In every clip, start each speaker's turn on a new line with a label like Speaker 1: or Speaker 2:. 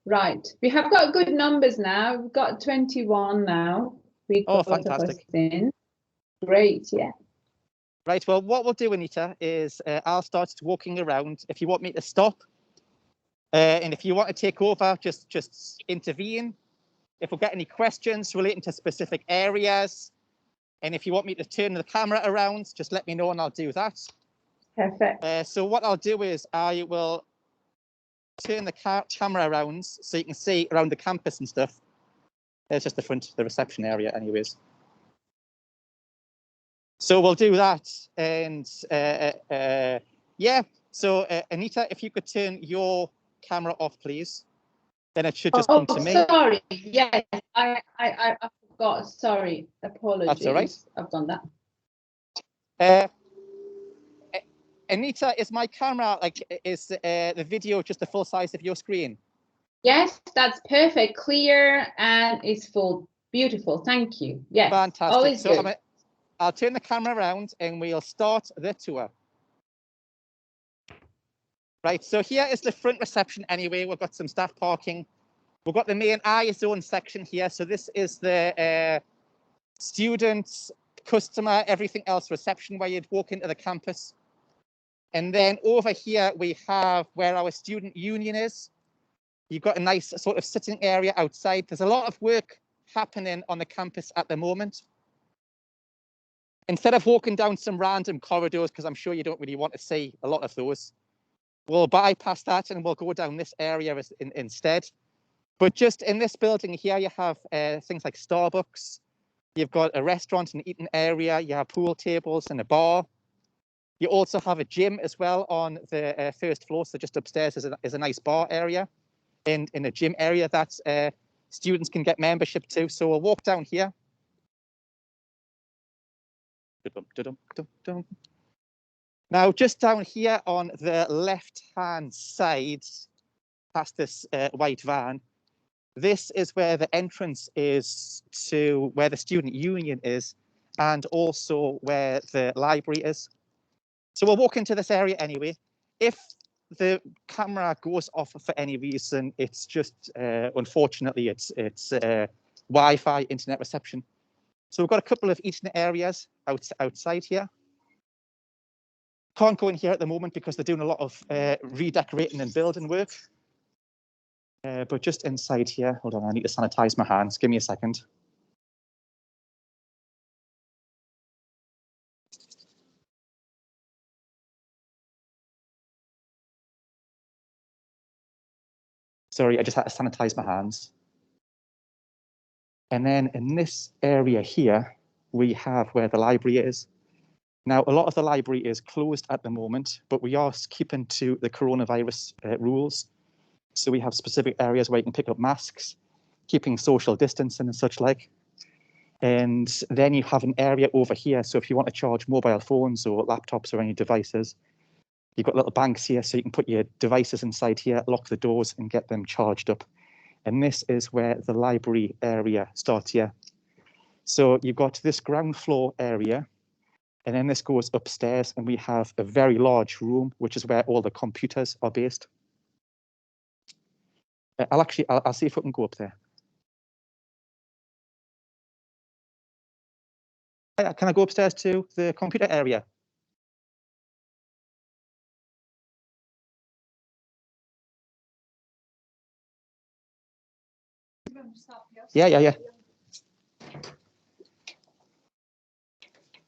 Speaker 1: Right. We have got good numbers now. We've got 21 now. We
Speaker 2: Oh,
Speaker 1: got
Speaker 2: fantastic.
Speaker 1: in. Great, yeah.
Speaker 2: Right, well, what we'll do, Anita, is I'll start walking around. If you want me to stop, and if you want to take over, just intervene. If we get any questions relating to specific areas, and if you want me to turn the camera around, just let me know and I'll do that.
Speaker 1: Perfect.
Speaker 2: So what I'll do is I will turn the camera around so you can see around the campus and stuff. There's just the reception area anyways. So we'll do that. And yeah, so Anita, if you could turn your camera off, please. Then it should just come to me.
Speaker 1: Sorry, yes, I forgot, sorry, apologies.
Speaker 2: That's all right.
Speaker 1: I've done that.
Speaker 2: Anita, is my camera, like, is the video just the full size of your screen?
Speaker 1: Yes, that's perfect, clear, and it's full. Beautiful, thank you. Yes,
Speaker 2: fantastic.
Speaker 1: Always
Speaker 2: So
Speaker 1: good.
Speaker 2: I'll turn the camera around and we'll start the tour. Right, so here is the front reception anyway. We've got some staff parking. We've got the main eye zone section here. So this is the students, customer, everything else reception where you'd walk into the campus. And then over here, we have where our student union is. You've got a nice sort of sitting area outside. There's a lot of work happening on the campus at the moment. Instead of walking down some random corridors, because I'm sure you don't really want to see a lot of those, we'll bypass that and we'll go down this area instead. But just in this building here, you have things like Starbucks. You've got a restaurant and eating area. You have pool tables and a bar. You also have a gym as well on the first floor. So just upstairs is a nice bar area and in a gym area that students can get membership to. So we'll walk down here. Now, just down here on the left-hand side, past this white van, this is where the entrance is to where the student union is and also where the library is. So we'll walk into this area anyway. If the camera goes off for any reason, it's just, unfortunately, it's Wi-Fi internet reception. So we've got a couple of eating areas outside here. Can't go in here at the moment because they're doing a lot of redecorating and building work. But just inside here, hold on, I need to sanitize my hands. Give me a second. Sorry, I just had to sanitize my hands. And then in this area here, we have where the library is. Now, a lot of the library is closed at the moment, but we are keeping to the coronavirus rules. So we have specific areas where you can pick up masks, keeping social distancing and such like. And then you have an area over here. So if you want to charge mobile phones or laptops or any devices, you've got little banks here so you can put your devices inside here, lock the doors and get them charged up. And this is where the library area starts here. So you've got this ground floor area, and then this goes upstairs and we have a very large room, which is where all the computers are based. I'll see if we can go up there. Can I go upstairs to the computer area? Yeah.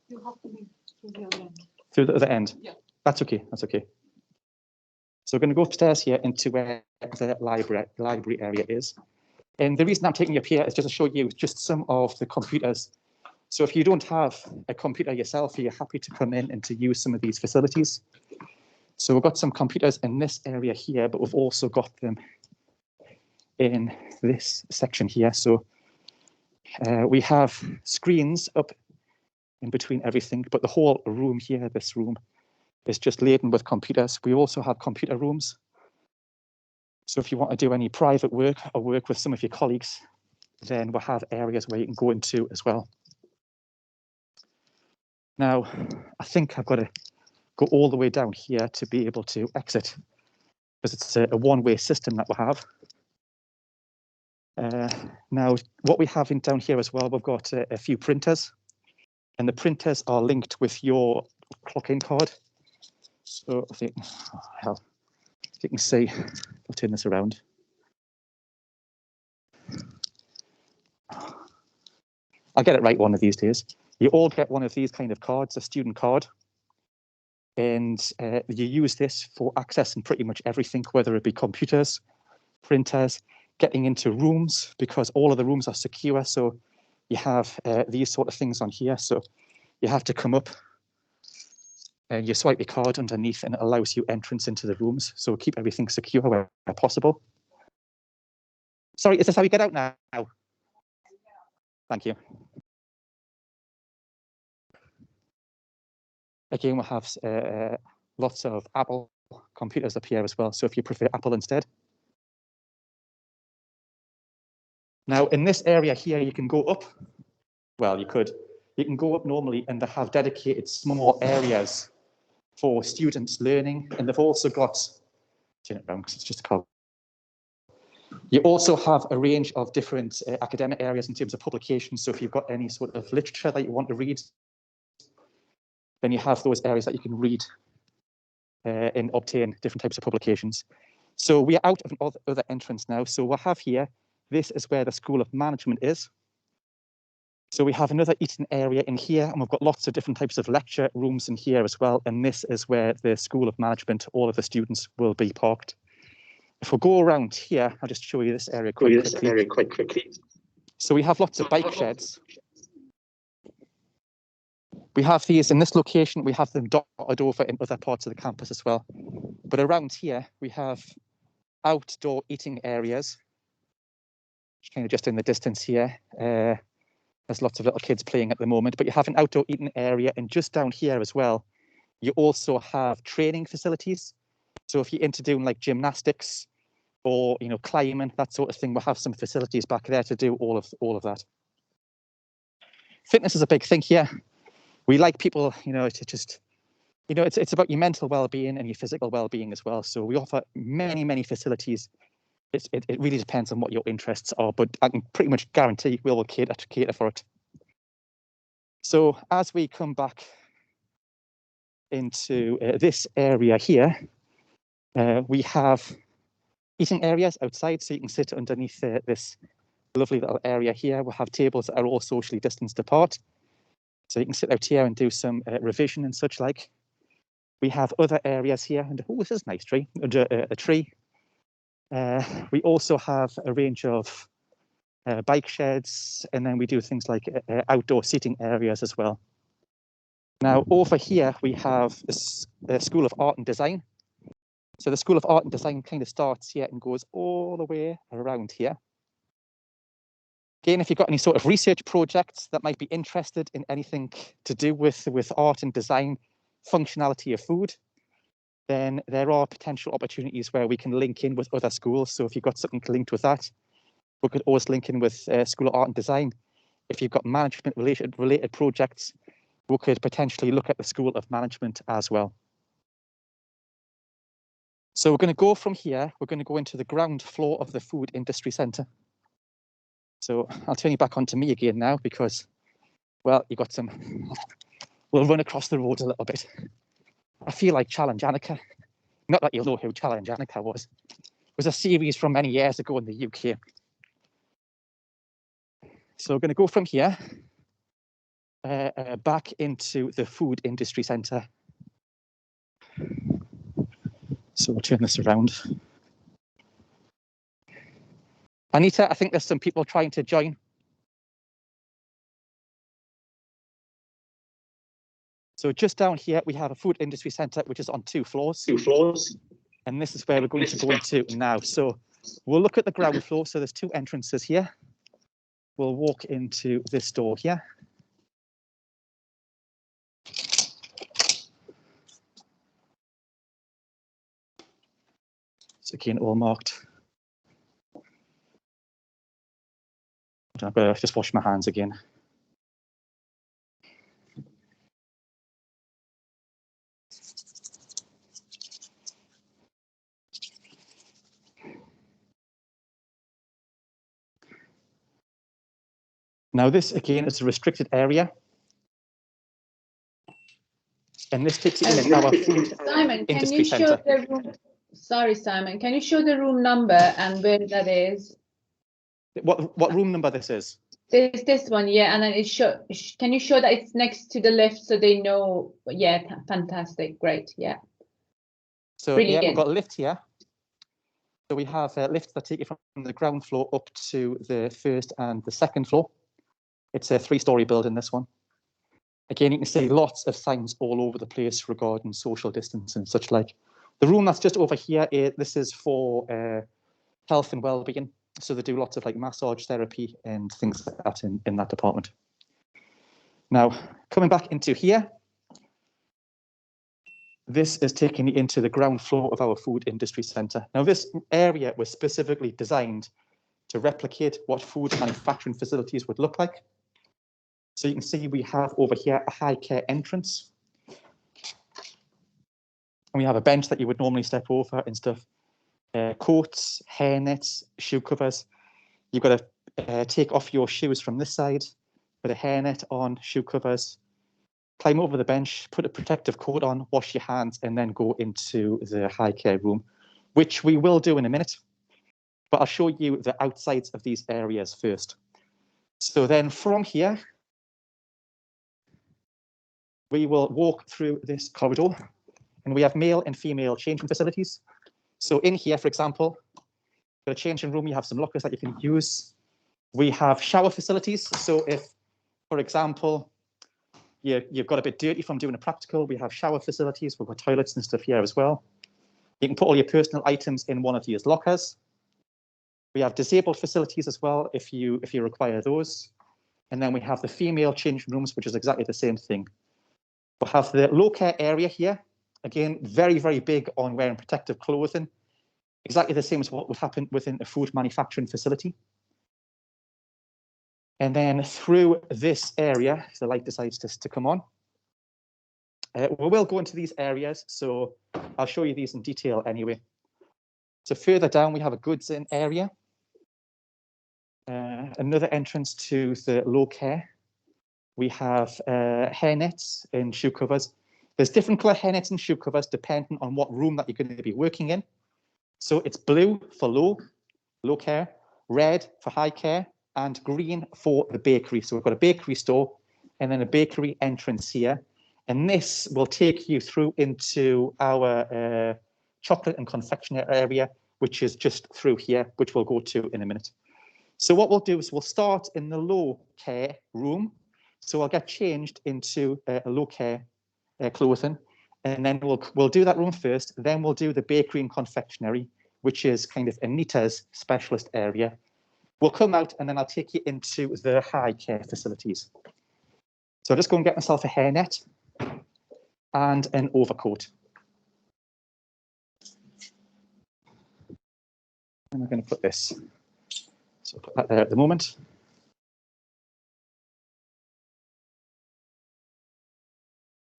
Speaker 2: You have to be through the other end. Through the other end? Yeah. That's okay, that's okay. So we're going to go upstairs here into where the library area is. And the reason I'm taking you up here is just to show you just some of the computers. So if you don't have a computer yourself, you're happy to come in and to use some of these facilities. So we've got some computers in this area here, but we've also got them in this section here. So we have screens up in between everything, but the whole room here, this room, is just laden with computers. We also have computer rooms. So if you want to do any private work or work with some of your colleagues, then we'll have areas where you can go into as well. Now, I think I've got to go all the way down here to be able to exit, because it's a one-way system that we have. Now, what we have in down here as well, we've got a few printers, and the printers are linked with your clock-in card. So I think, oh, hell, you can see, I'll turn this around. I'll get it right one of these days. You all get one of these kind of cards, a student card, and you use this for accessing pretty much everything, whether it be computers, printers, getting into rooms, because all of the rooms are secure. So you have these sort of things on here. So you have to come up and you swipe your card underneath and it allows you entrance into the rooms. So keep everything secure where possible. Sorry, is this how you get out now? Thank you. Again, we'll have lots of Apple computers up here as well. So if you prefer Apple instead. Now, in this area here, you can go up. Well, you can go up normally and they have dedicated small areas for students learning. And they've also got, turn it around because it's just a call. You also have a range of different academic areas in terms of publications. So if you've got any sort of literature that you want to read, then you have those areas that you can read and obtain different types of publications. So we are out of an other entrance now. So we'll have here, this is where the School of Management is. So we have another eating area in here, and we've got lots of different types of lecture rooms in here as well. And this is where the School of Management, all of the students will be parked. If we go around here, I'll just show you this area quite quickly. So we have lots of bike sheds. We have these in this location, we have them dotted over in other parts of the campus as well. But around here, we have outdoor eating areas, kind of just in the distance here. There's lots of little kids playing at the moment, but you have an outdoor eating area. And just down here as well, you also have training facilities. So if you're into doing like gymnastics or, you know, climbing, that sort of thing, we'll have some facilities back there to do all of that. Fitness is a big thing here. We like people, you know, to just, you know, it's about your mental well-being and your physical well-being as well. So we offer many facilities. It really depends on what your interests are, but I can pretty much guarantee we will cater for it. So as we come back into this area here, we have eating areas outside, so you can sit underneath this lovely little area here. We'll have tables that are all socially distanced apart. So you can sit out here and do some revision and such like. We have other areas here, and oh, this is a nice tree, under a tree. We also have a range of bike sheds, and then we do things like outdoor seating areas as well. Now, over here, we have a School of Art and Design. So the School of Art and Design kind of starts here and goes all the way around here. Again, if you've got any sort of research projects that might be interested in anything to do with art and design, functionality of food, then there are potential opportunities where we can link in with other schools. So if you've got something linked with that, we could always link in with School of Art and Design. If you've got management related projects, we could potentially look at the School of Management as well. So we're going to go from here, we're going to go into the ground floor of the Food Industry Centre. So I'll turn you back onto me again now because, well, you got some, we'll run across the road a little bit. I feel like Challenge Annika. Not that you'll know who Challenge Annika was. It was a series from many years ago in the UK. So we're going to go from here back into the Food Industry Centre. So we'll turn this around. Anita, I think there's some people trying to join. So just down here, we have a Food Industry Centre, which is on two floors. And this is where we're going to go into now. So we'll look at the ground floor. So there's two entrances here. We'll walk into this door here. So again, all marked. I'm going to just wash my hands again. Now this again is a restricted area. And this takes you into our food
Speaker 1: Simon, can
Speaker 2: industry
Speaker 1: you show
Speaker 2: centre.
Speaker 1: the room? Sorry, Simon, can you show the room number and where that is?
Speaker 2: What room number this is?
Speaker 1: This one, yeah, and then it show. Can you show that it's next to the lift so they know? Yeah, fantastic, great, yeah.
Speaker 2: So yeah, we've got a lift here. So we have lifts that take you from the ground floor up to the first and the second floor. It's a 3-story building, this one. Again, you can see lots of signs all over the place regarding social distance and such like. The room that's just over here, this is for health and well-being. So they do lots of like massage therapy and things like that in that department. Now, coming back into here, this is taking you into the ground floor of our food industry centre. Now, this area was specifically designed to replicate what food manufacturing facilities would look like. So you can see we have over here a high care entrance. And we have a bench that you would normally step over and stuff. Coats, hair nets, shoe covers. You've got to take off your shoes from this side, put a hairnet on, shoe covers, climb over the bench, put a protective coat on, wash your hands, and then go into the high care room, which we will do in a minute. But I'll show you the outsides of these areas first. So then from here, we will walk through this corridor, and we have male and female changing facilities. So in here, for example, for a changing room, you have some lockers that you can use. We have shower facilities. So if, for example, you've got a bit dirty from doing a practical, we have shower facilities. We've got toilets and stuff here as well. You can put all your personal items in one of these lockers. We have disabled facilities as well if you require those. And then we have the female changing rooms, which is exactly the same thing. We have the low care area here. Again, very, very big on wearing protective clothing. Exactly the same as what would happen within a food manufacturing facility. And then through this area, if the light decides to come on, we will go into these areas. So I'll show you these in detail anyway. So further down, we have a goods in area. Another entrance to the low care. We have hair nets and shoe covers. There's different colour hair nets and shoe covers depending on what room that you're going to be working in. So it's blue for low care, red for high care, and green for the bakery. So we've got a bakery store and then a bakery entrance here. And this will take you through into our chocolate and confectionery area, which is just through here, which we'll go to in a minute. So what we'll do is we'll start in the low care room. So I'll get changed into a low care clothing, and then we'll do that room first. Then we'll do the bakery and confectionery, which is kind of Anita's specialist area. We'll come out and then I'll take you into the high care facilities. So I'll just go and get myself a hairnet and an overcoat. And we're going to put this. So put that there at the moment.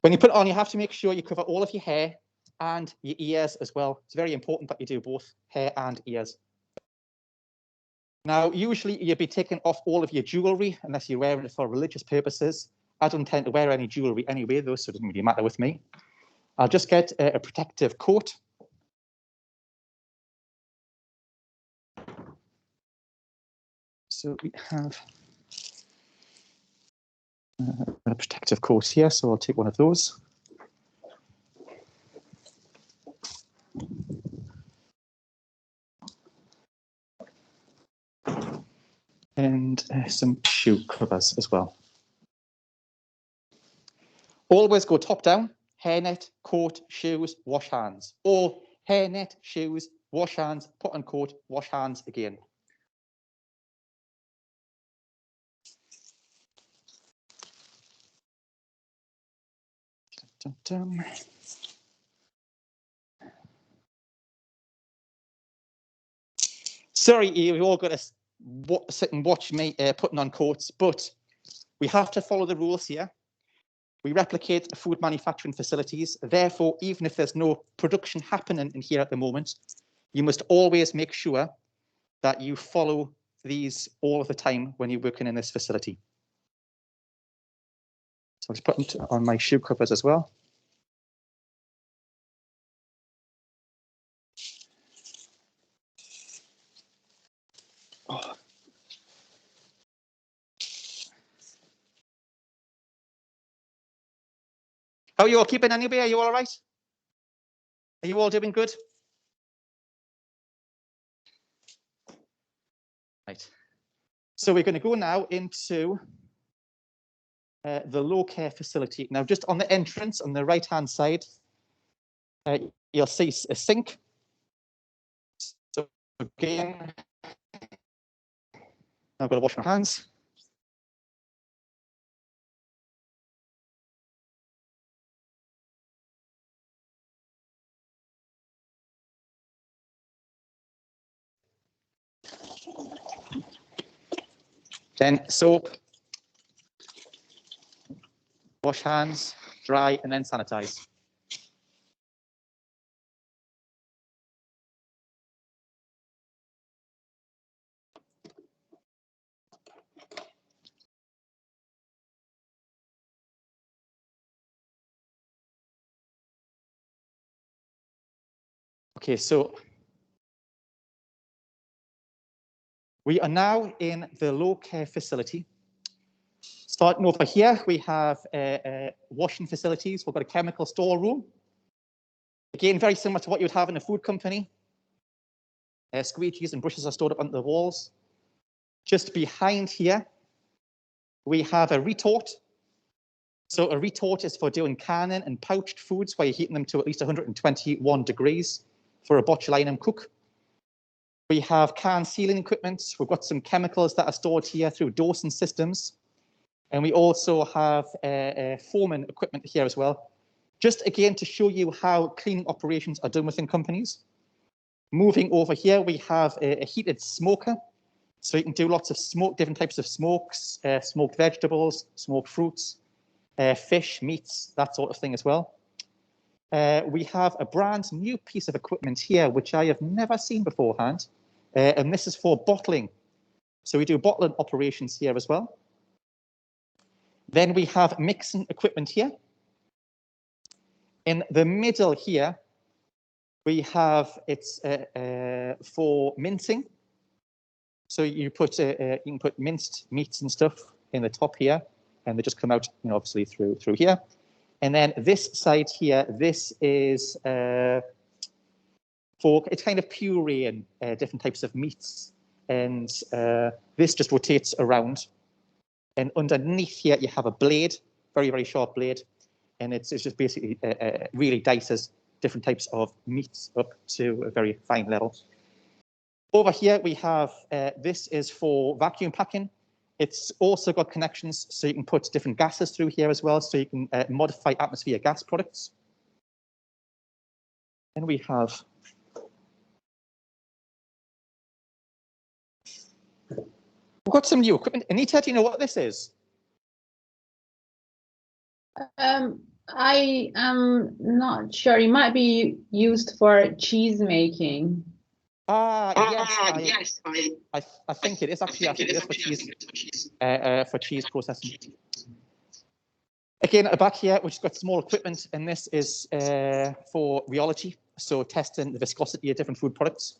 Speaker 2: When you put it on, you have to make sure you cover all of your hair and your ears as well. It's very important that you do both hair and ears. Now, usually you'll be taking off all of your jewellery unless you're wearing it for religious purposes. I don't tend to wear any jewellery anyway, though, so it doesn't really matter with me. I'll just get a protective coat. So we have a protective coat here, so I'll take one of those. And some shoe covers as well. Always go top down, hairnet, coat, shoes, wash hands. Or hairnet, shoes, wash hands, put on coat, wash hands again. Dun, dun, dun. Sorry, you've all got to sit and watch me putting on coats, but we have to follow the rules here. We replicate food manufacturing facilities. Therefore, even if there's no production happening in here at the moment, you must always make sure that you follow these all of the time when you're working in this facility. So I'll just put them on my shoe covers as well. Oh. How are you all keeping anyway? Are you all right? Are you all doing good? Right. So we're going to go now into the low care facility. Now, just on the entrance on the right-hand side, you'll see a sink. So again, I've got to wash my hands. Then soap, wash hands, dry, and then sanitize. Okay, so we are now in the low care facility. Starting over here, we have washing facilities. We've got a chemical storeroom. Again, very similar to what you would have in a food company. Squeegees and brushes are stored up on the walls. Just behind here, we have a retort. So a retort is for doing canning and pouched foods where you're heating them to at least 121 degrees for a botulinum cook. We have can sealing equipment. We've got some chemicals that are stored here through dosing systems. And we also have foaming equipment here as well. Just again to show you how cleaning operations are done within companies. Moving over here, we have a heated smoker. So you can do lots of different types of smokes, smoked vegetables, smoked fruits, fish, meats, that sort of thing as well. We have a brand new piece of equipment here, which I have never seen beforehand. And this is for bottling. So we do bottling operations here as well. Then we have mixing equipment here. In the middle here, we have it's for mincing. So you can put minced meats and stuff in the top here, and they just come out, obviously through here. And then this side here, this is for it's kind of pureeing different types of meats, and this just rotates around. And underneath here, you have a blade, very, very sharp blade. And it's just basically really dices different types of meats up to a very fine level. Over here, we have, this is for vacuum packing. It's also got connections, so you can put different gases through here as well, so you can modify atmosphere gas products. And we have we've got some new equipment. Anita, do you know what this is?
Speaker 1: I am not sure. It might be used for cheese making.
Speaker 2: Yes. I think it is actually. I think it is for cheese processing. Again, at the back here, we've just got small equipment, and this is for rheology, so testing the viscosity of different food products.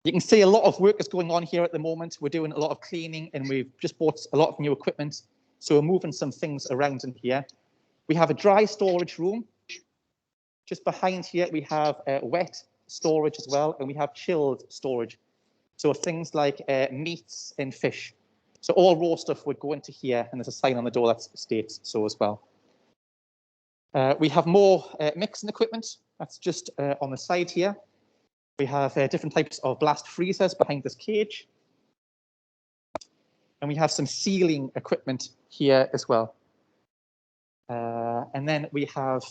Speaker 2: You can see a lot of work is going on here at the moment. We're doing a lot of cleaning, and we've just bought a lot of new equipment. So we're moving some things around in here. We have a dry storage room. Just behind here, we have wet storage as well, and we have chilled storage. So things like meats and fish. So all raw stuff would go into here, and there's a sign on the door that states so as well. We have more mixing equipment. That's just on the side here. We have different types of blast freezers behind this cage. And we have some sealing equipment here as well. And then we have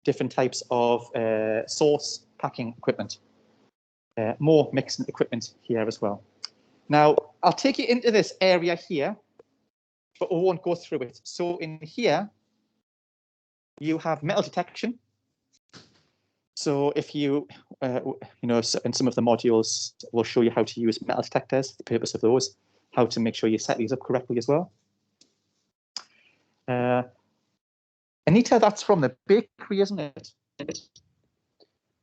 Speaker 2: different types of sauce packing equipment. More mixing equipment here as well. Now, I'll take you into this area here, but we won't go through it. So in here, you have metal detection. So if you, you know, in some of the modules, we'll show you how to use metal detectors, the purpose of those, how to make sure you set these up correctly as well. Anita, that's from the bakery, isn't it?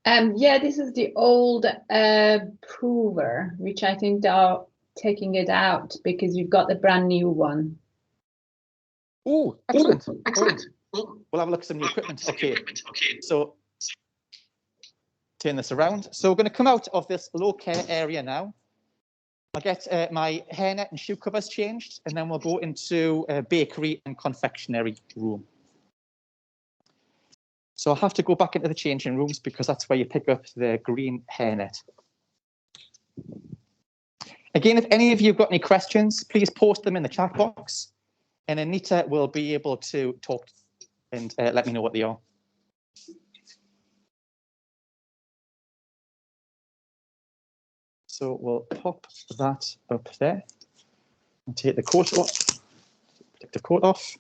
Speaker 1: Yeah, this is the old prover, which I think they are taking it out because you've got the brand new one.
Speaker 2: Oh, excellent. Oh, we'll have a look at some new equipment. Okay, so turn this around. So we're going to come out of this low care area now. I'll get my hairnet and shoe covers changed, and then we'll go into a bakery and confectionery room. So I'll have to go back into the changing rooms because that's where you pick up the green hairnet. Again, if any of you have got any questions, please post them in the chat box, and Anita will be able to talk and let me know what they are. So we'll pop that up there and take the coat off. Take the coat off.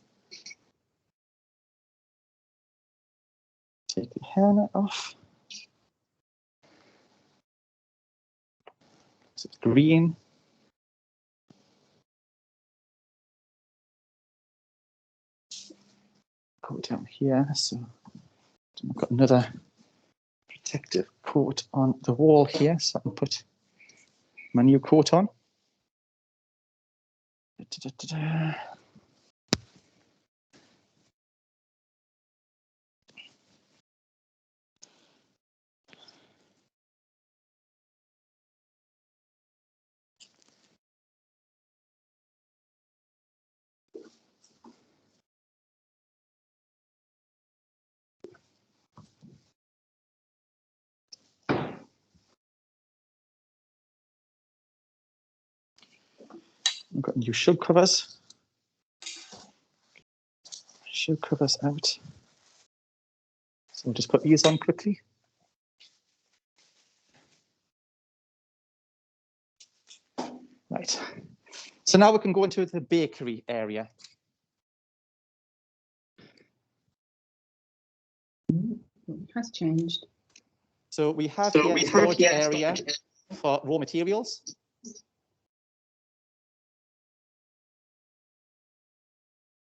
Speaker 2: Take the hairnet off. So it's green. Go down here. So I've got another protective coat on the wall here, so I can put my new coat on. I've got new shoe covers. Shoe covers out. So we'll just put these on quickly. Right. So now we can go into the bakery area.
Speaker 1: It has changed.
Speaker 2: So we have here a storage area for raw materials.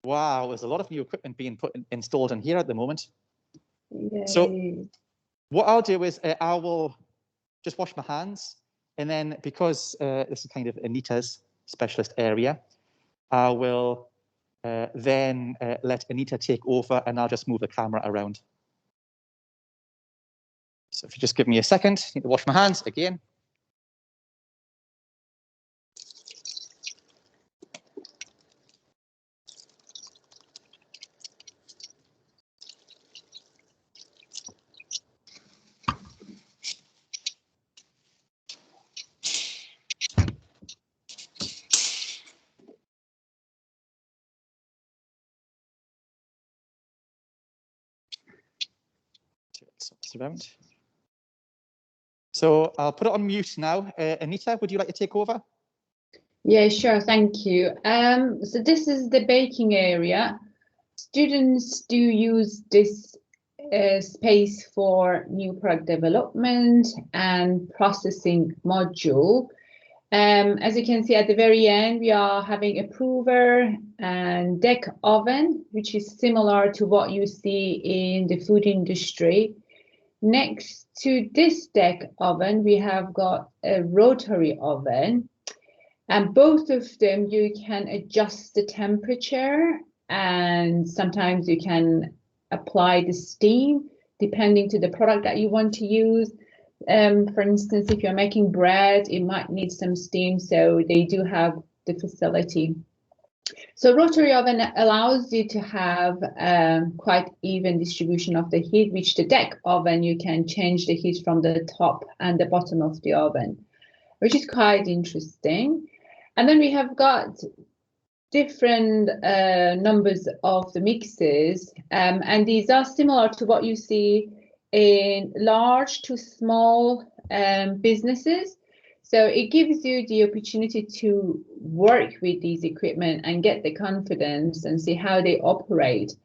Speaker 2: Wow, there's a lot of new equipment being installed in here at the moment. Yay. So what I'll do is I will just wash my hands, and then because this is kind of Anita's specialist area, I will then let Anita take over, and I'll just move the camera around. So if you just give me a second, I need to wash my hands again. Around. So I'll put it on mute now. Anita, would you like to take over?
Speaker 1: Yeah, sure. Thank you. So this is the baking area. Students do use this space for new product development and processing module. As you can see at the very end, we are having a prover and deck oven, which is similar to what you see in the food industry. Next to this deck oven, we have got a rotary oven, and both of them you can adjust the temperature, and sometimes you can apply the steam depending to the product that you want to use. For instance, if you're making bread, it might need some steam, so they do have the facility. So rotary oven allows you to have quite even distribution of the heat, which the deck oven, you can change the heat from the top and the bottom of the oven, which is quite interesting. And then we have got different numbers of the mixes, and these are similar to what you see in large to small businesses. So it gives you the opportunity to work with these equipment and get the confidence and see how they operate.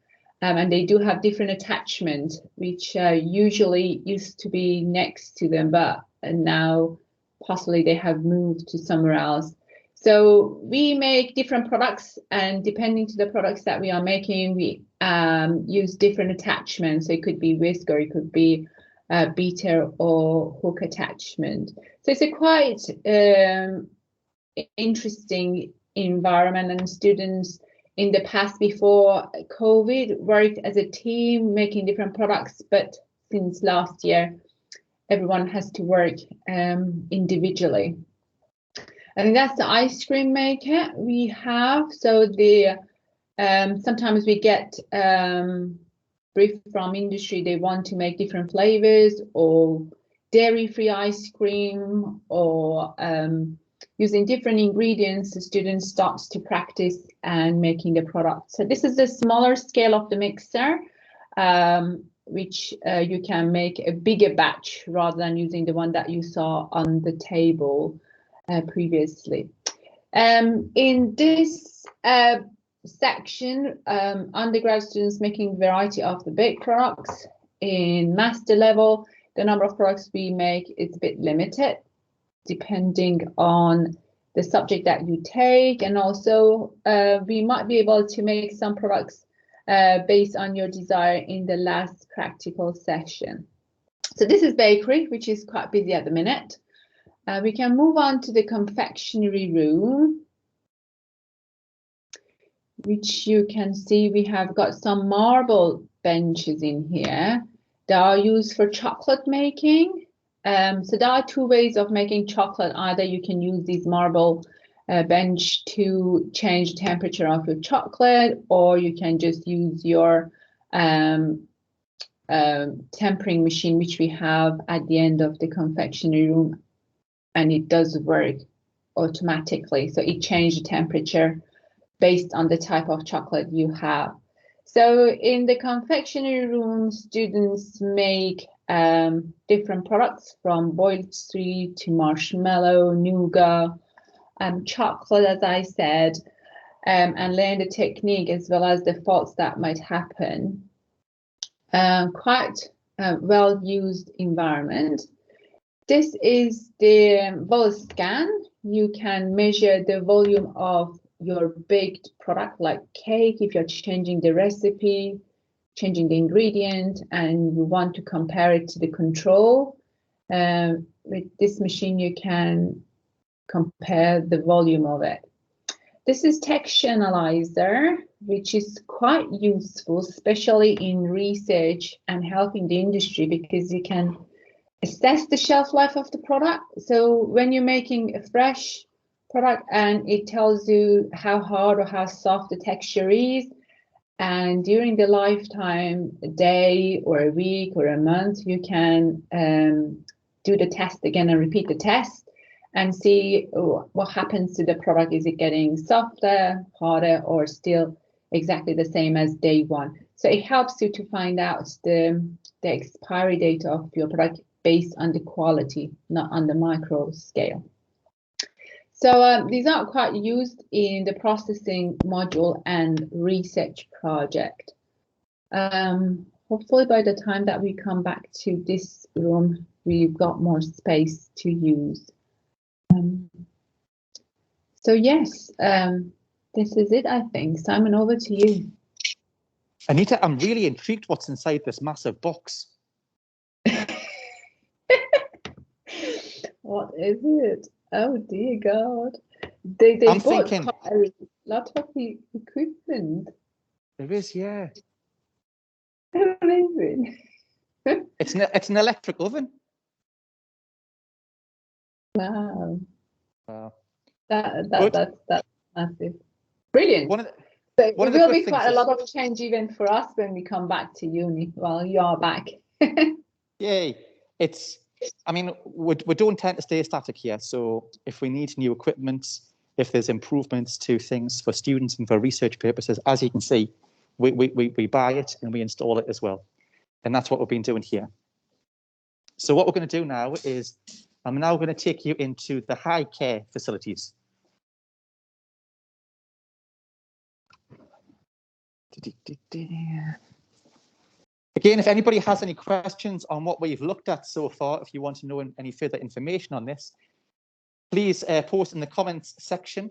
Speaker 1: and they do have different attachments, which usually used to be next to them, but now possibly they have moved to somewhere else. So we make different products, and depending to the products that we are making, we use different attachments. So it could be whisk, or it could be beater or hook attachment. So it's a quite interesting environment, and students in the past, before COVID, worked as a team making different products, but since last year, everyone has to work individually. I think that's the ice cream maker we have. So the sometimes we get brief from industry. They want to make different flavors, or dairy-free ice cream, or using different ingredients. The student starts to practice and making the product. So this is the smaller scale of the mixer, which you can make a bigger batch rather than using the one that you saw on the table previously. In this section, undergrad students making variety of the baked products. In master level, the number of products we make is a bit limited, depending on the subject that you take, and also we might be able to make some products based on your desire in the last practical session. So this is bakery, which is quite busy at the minute. We can move on to the confectionery room, which you can see we have got some marble benches in here. They are used for chocolate making. So there are two ways of making chocolate. Either you can use these marble bench to change the temperature of your chocolate, or you can just use your tempering machine, which we have at the end of the confectionery room, and it does work automatically. So it changes the temperature based on the type of chocolate you have. So in the confectionery room, students make different products, from boiled sweet to marshmallow, nougat, chocolate, as I said, and learn the technique as well as the faults that might happen. Quite a well-used environment. This is the vol scan. You can measure the volume of your baked product, like cake, if you're changing the recipe, changing the ingredient, and you want to compare it to the control. With this machine, you can compare the volume of it. This is texture analyzer, which is quite useful, especially in research and helping the industry, because you can assess the shelf life of the product. So when you're making a fresh product and it tells you how hard or how soft the texture is, and during the lifetime, a day or a week or a month, you can do the test again and repeat the test and see what happens to the product. Is it getting softer, harder, or still exactly the same as day one? So it helps you to find out the expiry date of your product based on the quality, not on the micro scale. So these are quite used in the processing module and research project. Hopefully by the time that we come back to this room, we've got more space to use. So yes, this is it, I think. Simon, over to you.
Speaker 2: Anita, I'm really intrigued what's inside this massive box.
Speaker 1: What is it? Oh dear God. They bought thinking, quite a lot of the equipment.
Speaker 2: There is, yeah.
Speaker 1: Amazing.
Speaker 2: It's an electric oven.
Speaker 1: Wow.
Speaker 2: Wow.
Speaker 1: That's massive. Brilliant. So it will be quite a lot of change even for us when we come back to uni. Well, you are back.
Speaker 2: Yay. I mean, we don't tend to stay static here. So if we need new equipment, if there's improvements to things for students and for research purposes, as you can see, we buy it and we install it as well. And that's what we've been doing here. So what we're going to do now is, I'm now going to take you into the high care facilities. Again, if anybody has any questions on what we've looked at so far, if you want to know any further information on this, please post in the comments section,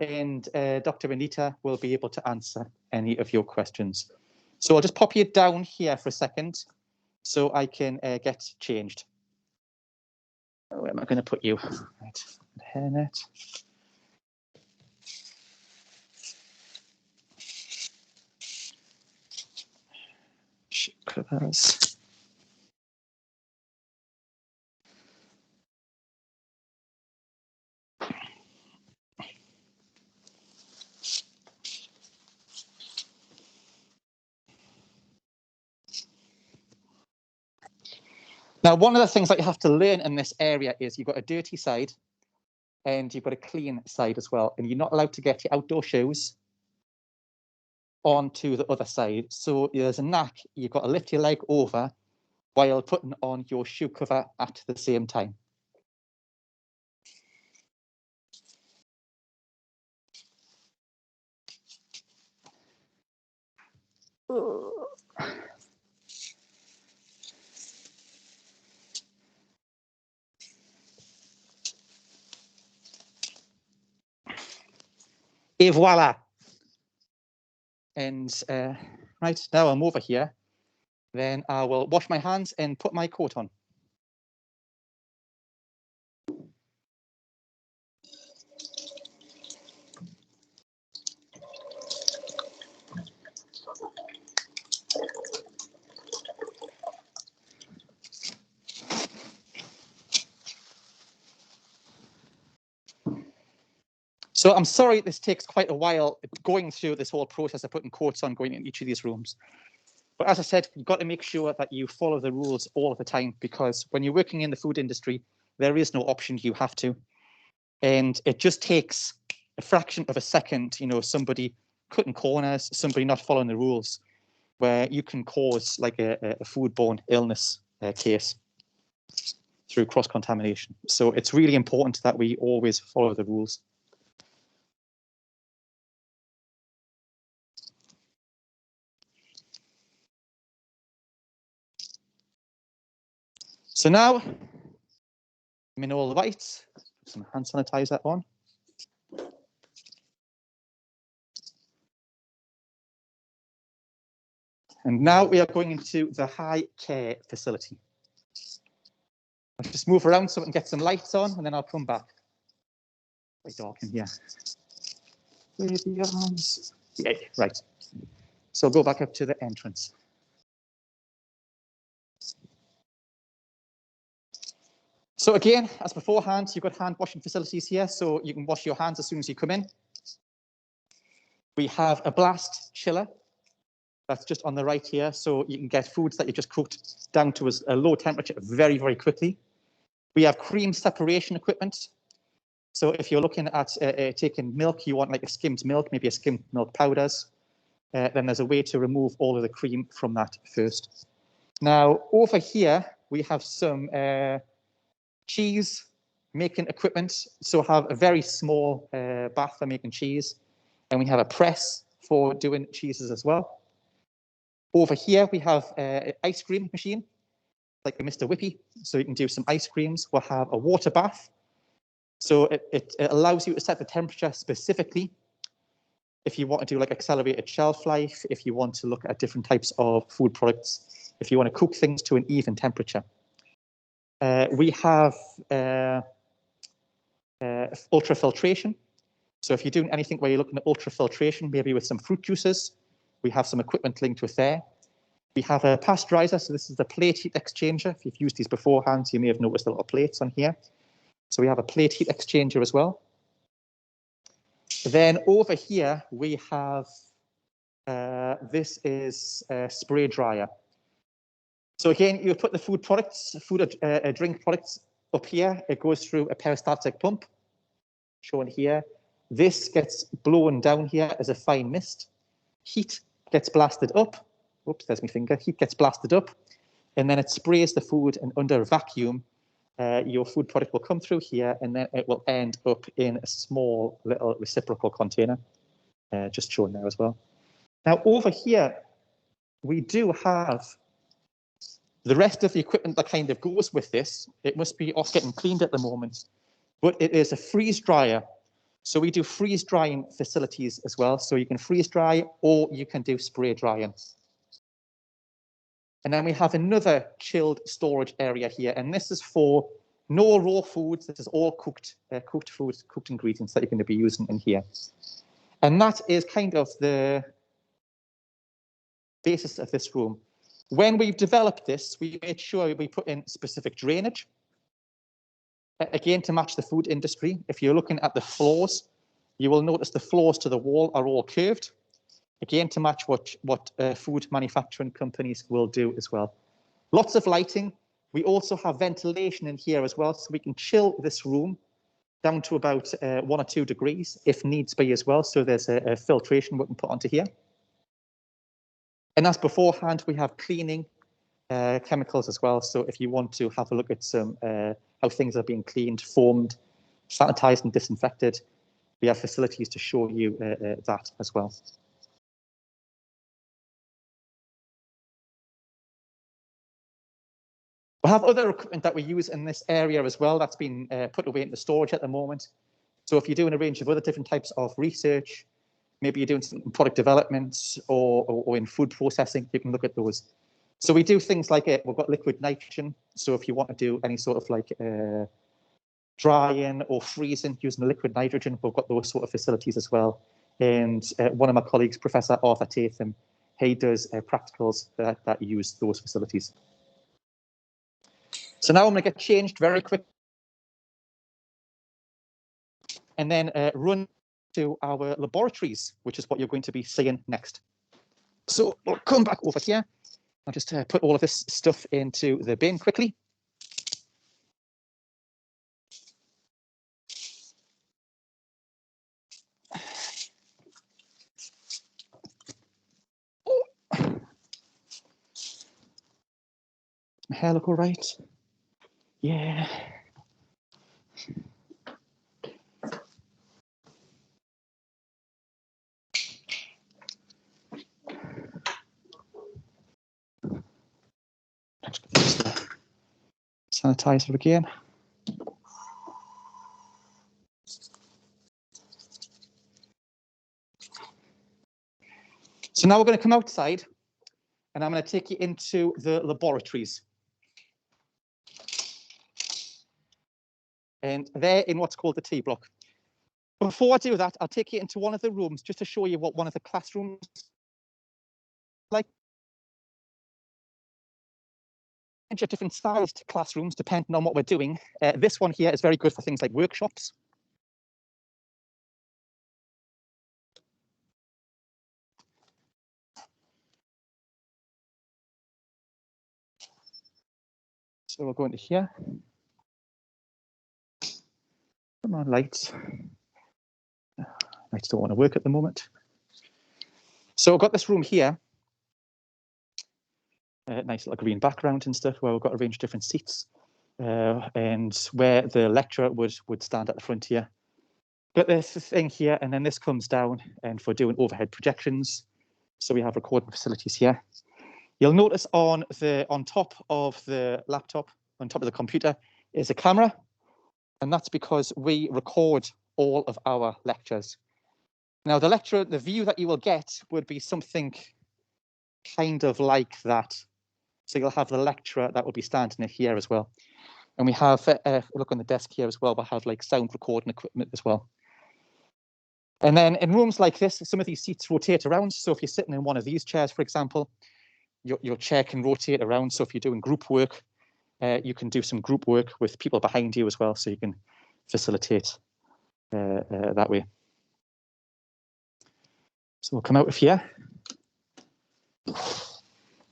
Speaker 2: and Dr. Anita will be able to answer any of your questions. So I'll just pop you down here for a second so I can get changed. Where am I going to put you? Right, hairnet. Covers. Now, one of the things that you have to learn in this area is you've got a dirty side and you've got a clean side as well. And you're not allowed to get your outdoor shoes onto the other side. So there's a knack, you've got to lift your leg over while putting on your shoe cover at the same time. Et voila. And right now I'm over here. Then I will wash my hands and put my coat on. So I'm sorry this takes quite a while going through this whole process of putting coats on, going in each of these rooms. But as I said, you've got to make sure that you follow the rules all of the time, because when you're working in the food industry, there is no option, you have to. And it just takes a fraction of a second, you know, somebody cutting corners, somebody not following the rules, where you can cause like a foodborne illness case through cross-contamination. So it's really important that we always follow the rules. So now, I'm in all the white, put some hand sanitizer on. And now we are going into the high care facility. I'll just move around so I can get some lights on, and then I'll come back. Quite dark in here. Baby arms. Yeah, right. So I'll go back up to the entrance. So again, as beforehand, you've got hand washing facilities here, so you can wash your hands as soon as you come in. We have a blast chiller. That's just on the right here, so you can get foods that you just cooked down to a low temperature very, very quickly. We have cream separation equipment. So if you're looking at taking milk, you want like a skimmed milk, maybe a skimmed milk powders, then there's a way to remove all of the cream from that first. Now, over here, we have some cheese making equipment. So have a very small bath for making cheese. And we have a press for doing cheeses as well. Over here, we have an ice cream machine, like a Mr. Whippy, so you can do some ice creams. We'll have a water bath. So it allows you to set the temperature specifically if you want to do like accelerated shelf life, if you want to look at different types of food products, if you want to cook things to an even temperature. We have ultrafiltration. So if you're doing anything where you're looking at ultrafiltration, maybe with some fruit juices, we have some equipment linked with there. We have a pasteurizer. So this is the plate heat exchanger. If you've used these beforehand, you may have noticed the little plates on here. So we have a plate heat exchanger as well. Then over here, we have, this is a spray dryer. So again, you put the food products, drink products up here. It goes through a peristaltic pump, shown here. This gets blown down here as a fine mist. Heat gets blasted up. Oops, there's my finger. Heat gets blasted up, and then it sprays the food, and under vacuum, your food product will come through here, and then it will end up in a small little reciprocal container, just shown there as well. Now over here, we do have the rest of the equipment that kind of goes with this. It must be off getting cleaned at the moment, but it is a freeze dryer. So we do freeze drying facilities as well. So you can freeze dry or you can do spray drying. And then we have another chilled storage area here. And this is for no raw foods. This is all cooked foods, cooked ingredients that you're going to be using in here. And that is kind of the basis of this room. When we've developed this, we made sure we put in specific drainage, again, to match the food industry. If you're looking at the floors, you will notice the floors to the wall are all curved, again, to match what food manufacturing companies will do as well. Lots of lighting. We also have ventilation in here as well, so we can chill this room down to about 1 or 2 degrees if needs be as well. So there's a filtration we can put onto here. And as beforehand, we have cleaning chemicals as well. So if you want to have a look at some how things are being cleaned, foamed, sanitized and disinfected, we have facilities to show you that as well. We have other equipment that we use in this area as well that's been put away into storage at the moment. So if you're doing a range of other different types of research, maybe you're doing some product development or in food processing, you can look at those. So we do things like we've got liquid nitrogen. So if you want to do any sort of like drying or freezing using liquid nitrogen, we've got those sort of facilities as well. And one of my colleagues, Professor Arthur Tatham, he does practicals that use those facilities. So now I'm going to get changed very quick and then run to our laboratories, which is what you're going to be seeing next. So we'll come back over here. I'll just put all of this stuff into the bin quickly. Oh. My hair look all right? Yeah. Sanitizer again. So now we're going to come outside and I'm going to take you into the laboratories. And they're in what's called the T block. Before I do that, I'll take you into one of the rooms just to show you what one of the classrooms like. Different sized classrooms depending on what we're doing. This one here is very good for things like workshops. So we'll go into here. Come on, lights. Lights don't want to work at the moment. So I've got this room here. Nice little green background and stuff where we've got a range of different seats and where the lecturer would stand at the front here. But there's this thing here, and then this comes down and for doing overhead projections. So we have recording facilities here. You'll notice on top of the laptop, on top of the computer, is a camera. And that's because we record all of our lectures. Now, the view that you will get would be something kind of like that. So you'll have the lecturer that will be standing here as well. And we have, look on the desk here as well, we'll have like sound recording equipment as well. And then in rooms like this, some of these seats rotate around. So if you're sitting in one of these chairs, for example, your chair can rotate around. So if you're doing group work, you can do some group work with people behind you as well. So you can facilitate that way. So we'll come out of here.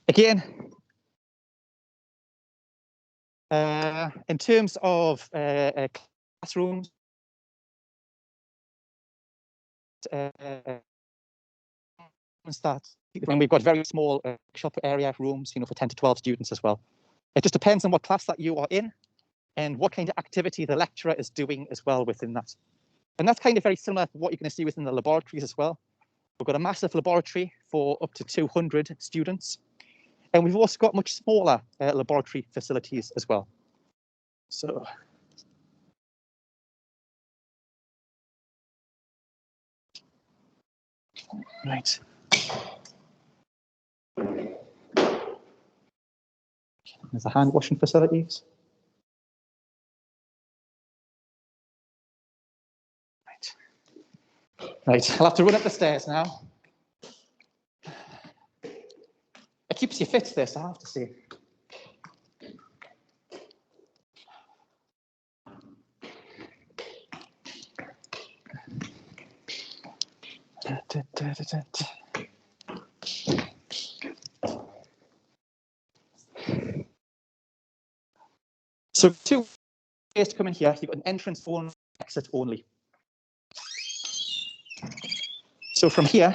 Speaker 2: Again, in terms of classrooms, when we've got very small shop area rooms, for 10 to 12 students as well. It just depends on what class that you are in and what kind of activity the lecturer is doing as well within that. And that's kind of very similar to what you're going to see within the laboratories as well. We've got a massive laboratory for up to 200 students. And we've also got much smaller laboratory facilities as well. So, right. There's the hand washing facilities. Right, I'll have to run up the stairs now. It keeps you fit, this, I have to say. So 2 ways to come in here. You've got an entrance phone, exit only. So from here,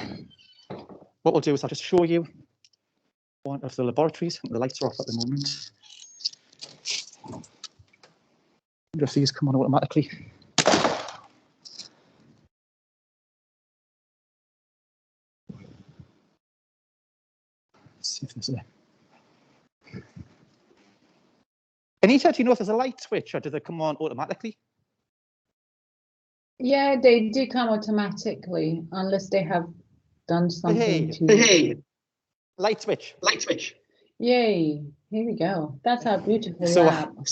Speaker 2: what we'll do is I'll just show you one of the laboratories. The lights are off at the moment. I wonder if these come on automatically. Let's see if there's a... Anita, do you know if there's a light switch or do they come on automatically?
Speaker 1: Yeah, they do come automatically unless they have done something to.
Speaker 2: Hey, light switch. Light switch.
Speaker 1: Yay! Here we go. That's our beautiful lab.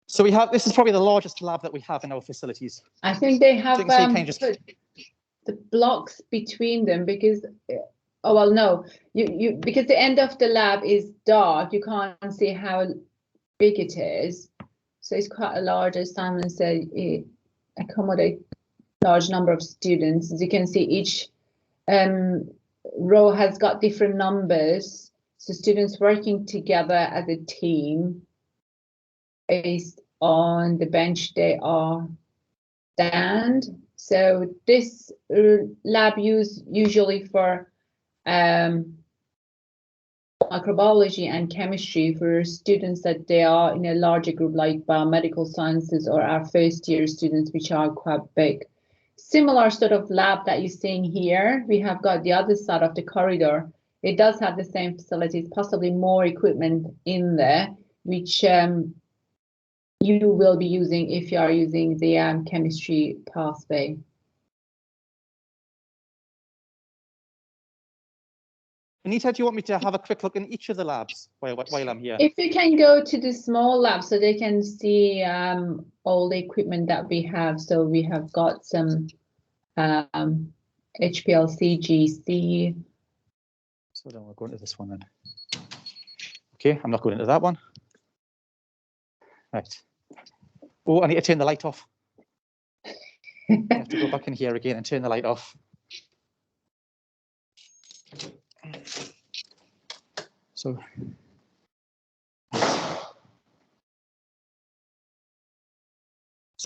Speaker 2: So we have. This is probably the largest lab that we have in our facilities.
Speaker 1: I think they have
Speaker 2: put
Speaker 1: the blocks between them because. Oh well, no. Because the end of the lab is dark. You can't see how big it is. So it's quite a large, as Simon said, it accommodates a large number of students. As you can see, each row has got different numbers. So students working together as a team based on the bench they are stand. So this lab used usually for microbiology and chemistry for students that they are in a larger group like biomedical sciences or our first year students, which are quite big. Similar sort of lab that you're seeing here, we have got the other side of the corridor. It does have the same facilities, possibly more equipment in there, which you will be using if you are using the chemistry pathway.
Speaker 2: Anita, do you want me to have a quick look in each of the labs while I'm here?
Speaker 1: If you can go to the small lab so they can see all the equipment that we have. So we have got some HPLC, GC.
Speaker 2: So then we'll go into this one then. Okay, I'm not going into that one. Right. Oh, I need to turn the light off. I have to go back in here again and turn the light off. So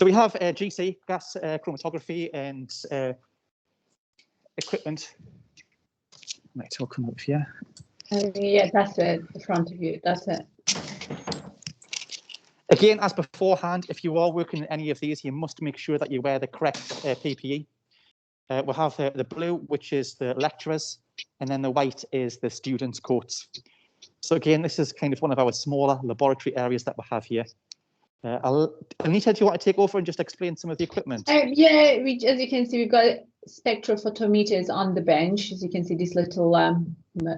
Speaker 2: we have GC, gas chromatography, and equipment. Right, I'll come up here.
Speaker 1: Yeah, that's it, the front of you, that's it.
Speaker 2: Again, as beforehand, if you are working in any of these, you must make sure that you wear the correct PPE. We'll have the blue, which is the lecturers, and then the white is the students' coats. So again, this is kind of one of our smaller laboratory areas that we have here. Anita, do you want to take over and just explain some of the equipment?
Speaker 1: Yeah, as you can see, we've got spectrophotometers on the bench. As you can see, this little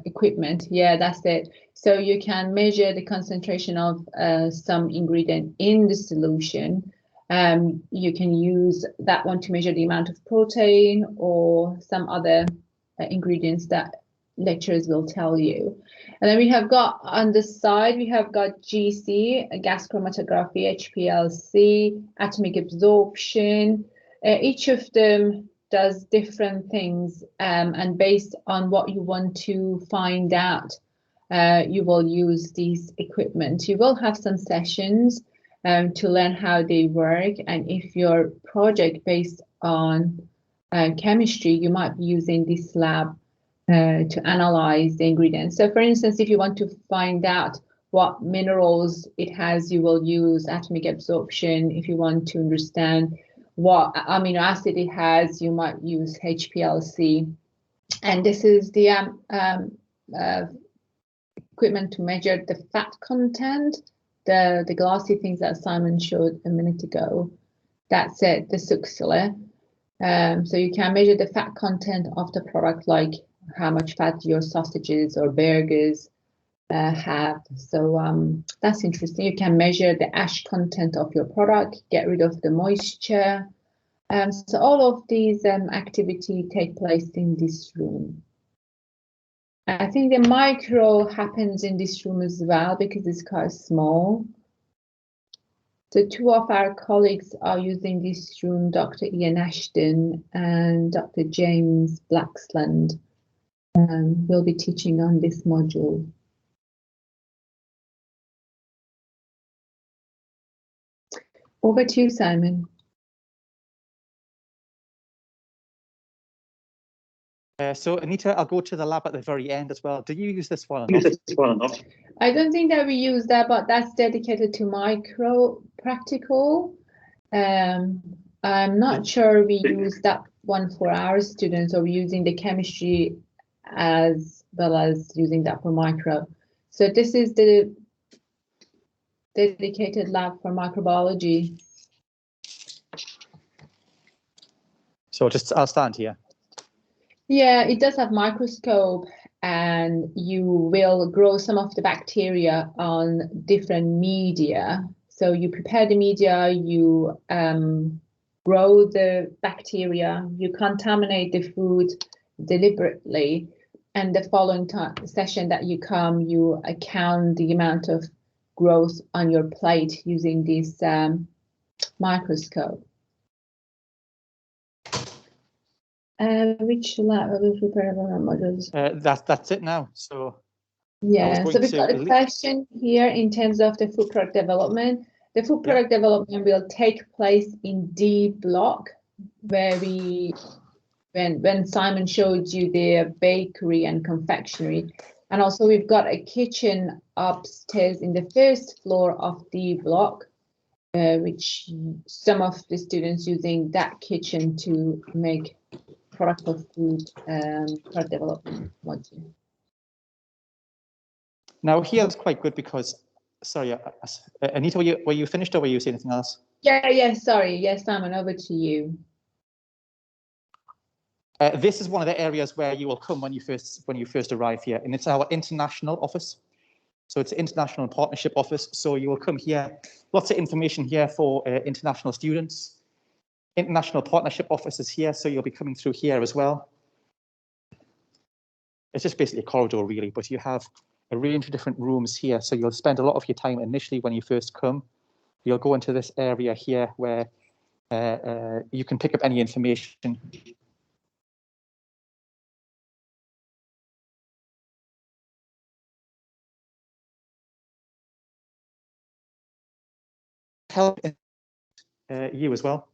Speaker 1: equipment. Yeah, that's it. So you can measure the concentration of some ingredient in the solution. You can use that one to measure the amount of protein or some other ingredients that lecturers will tell you. And then we have got on the side, we have got GC, gas chromatography, HPLC, atomic absorption. Each of them does different things, and based on what you want to find out, you will use these equipment. You will have some sessions to learn how they work, and if your project based on chemistry, you might be using this lab to analyze the ingredients. So for instance, if you want to find out what minerals it has, you will use atomic absorption. If you want to understand what amino acid it has, you might use HPLC. And this is the equipment to measure the fat content, the glassy things that Simon showed a minute ago. That's it, the succiler. So you can measure the fat content of the product, like how much fat your sausages or burgers have. So that's interesting. You can measure the ash content of your product, get rid of the moisture. So all of these activity take place in this room. I think the micro happens in this room as well because it's quite small. So two of our colleagues are using this room, Dr. Ian Ashton and Dr. James Blacksland will be teaching on this module. Over to you, Simon.
Speaker 2: So Anita, I'll go to the lab at the very end as well. Do you use this one?
Speaker 1: I don't think that we use that, but that's dedicated to micro practical. I'm not sure we use that one for our students, or we're using the chemistry as well as using that for micro. So this is the dedicated lab for microbiology.
Speaker 2: So I'll stand here.
Speaker 1: Yeah, it does have microscope, and you will grow some of the bacteria on different media. So you prepare the media, you grow the bacteria, you contaminate the food deliberately, and the following session that you come, you account the amount of growth on your plate using this microscope. Which lab will prepare modules?
Speaker 2: That's it now. So
Speaker 1: yeah, so we've got a question here in terms of the food product development. The food product development will take place in D block, where when Simon showed you the bakery and confectionery, and also we've got a kitchen upstairs in the first floor of D block, which some of the students using that kitchen to make product for food product development module.
Speaker 2: Now here it's quite good because, sorry, Anita, were you finished or were you saying anything else?
Speaker 1: Yeah, sorry. Yes, Simon, over to you.
Speaker 2: This is one of the areas where you will come when you first arrive here, and it's our international office. So it's an international partnership office. So you will come here, lots of information here for international students. International partnership office is here, so you'll be coming through here as well. It's just basically a corridor really, but you have a range of different rooms here. So you'll spend a lot of your time initially when you first come. You'll go into this area here where you can pick up any information. Help you as well.